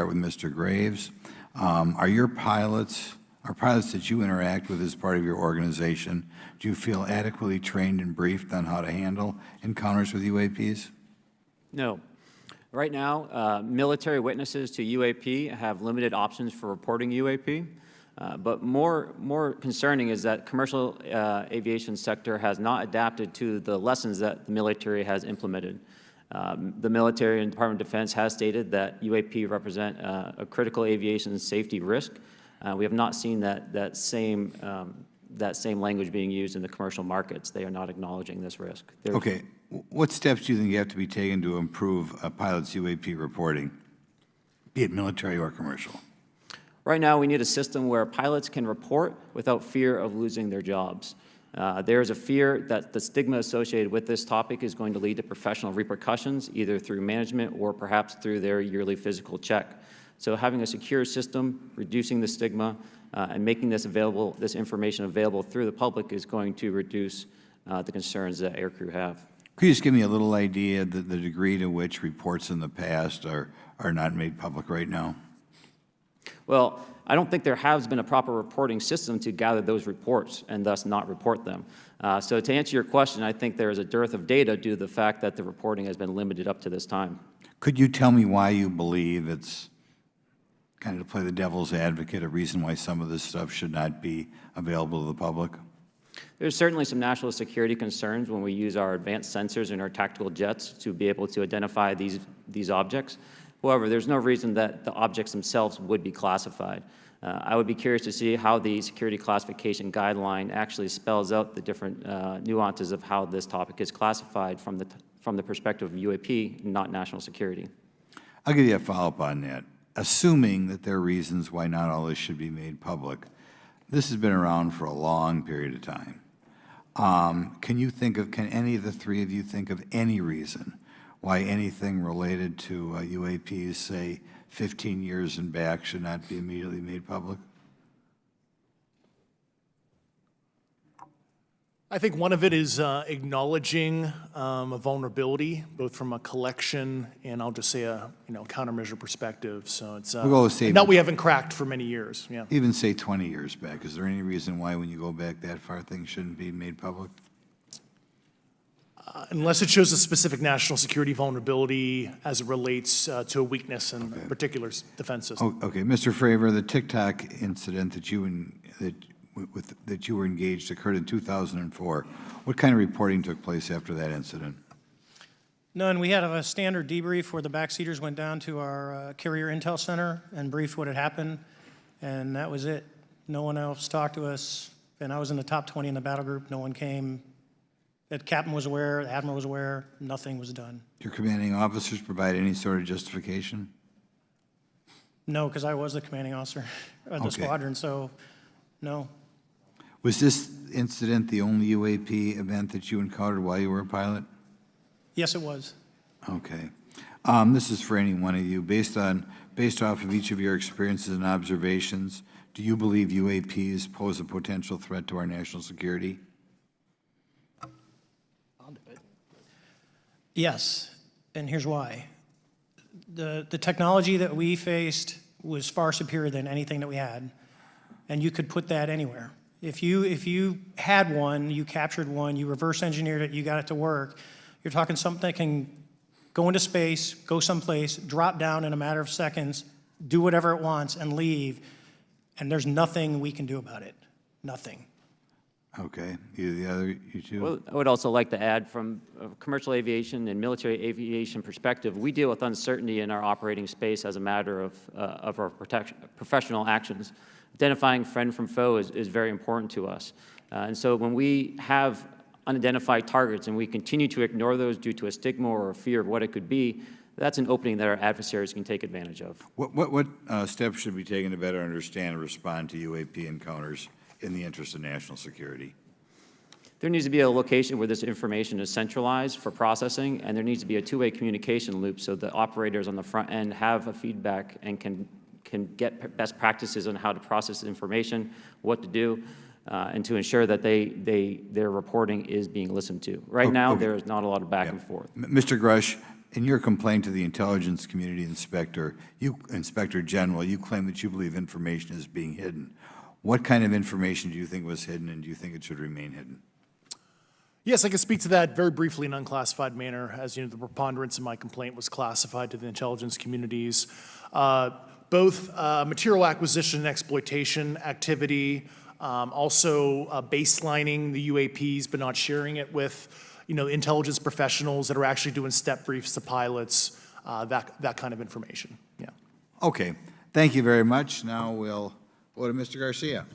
with Mr. Graves. Are pilots that you interact with as part of your organization, do you feel adequately trained and briefed on how to handle encounters with UAPs? No. Right now, military witnesses to UAP have limited options for reporting UAP. But more concerning is that commercial aviation sector has not adapted to the lessons that the military has implemented. The military and Department of Defense has stated that UAP represent a critical aviation safety risk. We have not seen that same language being used in the commercial markets. They are not acknowledging this risk. Okay. What steps do you think you have to be taken to improve a pilot's UAP reporting, be it military or commercial? Right now, we need a system where pilots can report without fear of losing their jobs. There is a fear that the stigma associated with this topic is going to lead to professional repercussions, either through management or perhaps through their yearly physical check. So having a secure system, reducing the stigma, and making this information available through the public is going to reduce the concerns that aircrew have. Could you just give me a little idea of the degree to which reports in the past are not made public right now? Well, I don't think there has been a proper reporting system to gather those reports and thus not report them. So to answer your question, I think there is a dearth of data due to the fact that the reporting has been limited up to this time. Could you tell me why you believe it's, kind of to play the devil's advocate, a reason why some of this stuff should not be available to the public? There's certainly some national security concerns when we use our advanced sensors in our tactical jets to be able to identify these objects. However, there's no reason that the objects themselves would be classified. I would be curious to see how the security classification guideline actually spells out the different nuances of how this topic is classified from the perspective of UAP, not national security. I'll give you a follow-up on that. Assuming that there are reasons why not all this should be made public, this has been around for a long period of time. Can any of the three of you think of any reason why anything related to UAPs, say 15 years and back, should not be immediately made public? I think one of it is acknowledging a vulnerability, both from a collection and I'll just say a countermeasure perspective. So it's that we haven't cracked for many years. Yeah. Even say 20 years back. Is there any reason why, when you go back that far, things shouldn't be made public? Unless it shows a specific national security vulnerability as it relates to a weakness in a particular defense system. Oh, okay, Mr. Fravor, the TikTok incident that you were engaged occurred in 2004. What kind of reporting took place after that incident? None. We had a standard debrief where the backseaters went down to our carrier intel center and briefed what had happened, and that was it. No one else talked to us, and I was in the top 20 in the battle group. No one came. The captain was aware, the admiral was aware, nothing was done. Did your commanding officers provide any sort of justification? No, because I was the commanding officer of the squadron, so no. Was this incident the only UAP event that you encountered while you were a pilot? Yes, it was. Okay. This is for any one of you. Based off of each of your experiences and observations, do you believe UAPs pose a potential threat to our national security? Yes, and here's why. The technology that we faced was far superior than anything that we had, and you could put that anywhere. If you had one, you captured one, you reverse engineered it, you got it to work, you're talking something that can go into space, go someplace, drop down in a matter of seconds, do whatever it wants, and leave, and there's nothing we can do about it. Nothing. Okay. You two? Well, I would also like to add, from a commercial aviation and military aviation perspective, we deal with uncertainty in our operating space as a matter of our professional actions. Identifying friend from foe is very important to us. And so when we have unidentified targets and we continue to ignore those due to a stigma or a fear of what it could be, that's an opening that our adversaries can take advantage of. What steps should be taken to better understand and respond to UAP encounters in the interest of national security? There needs to be a location where this information is centralized for processing, and there needs to be a two-way communication loop so the operators on the front end have a feedback and can get best practices on how to process information, what to do, and to ensure that their reporting is being listened to. Right now, there is not a lot of back and forth. Mr. Grush, in your complaint to the Intelligence Community Inspector, Inspector General, you claim that you believe information is being hidden. What kind of information do you think was hidden, and do you think it should remain hidden? Yes, I can speak to that very briefly in unclassified manner. As you know, the preponderance of my complaint was classified to the intelligence communities. Both material acquisition and exploitation activity, also baselining the UAPs but not sharing it with intelligence professionals that are actually doing step briefs to pilots, that kind of information. Yeah. Okay, thank you very much. Now we'll go to Mr. Garcia.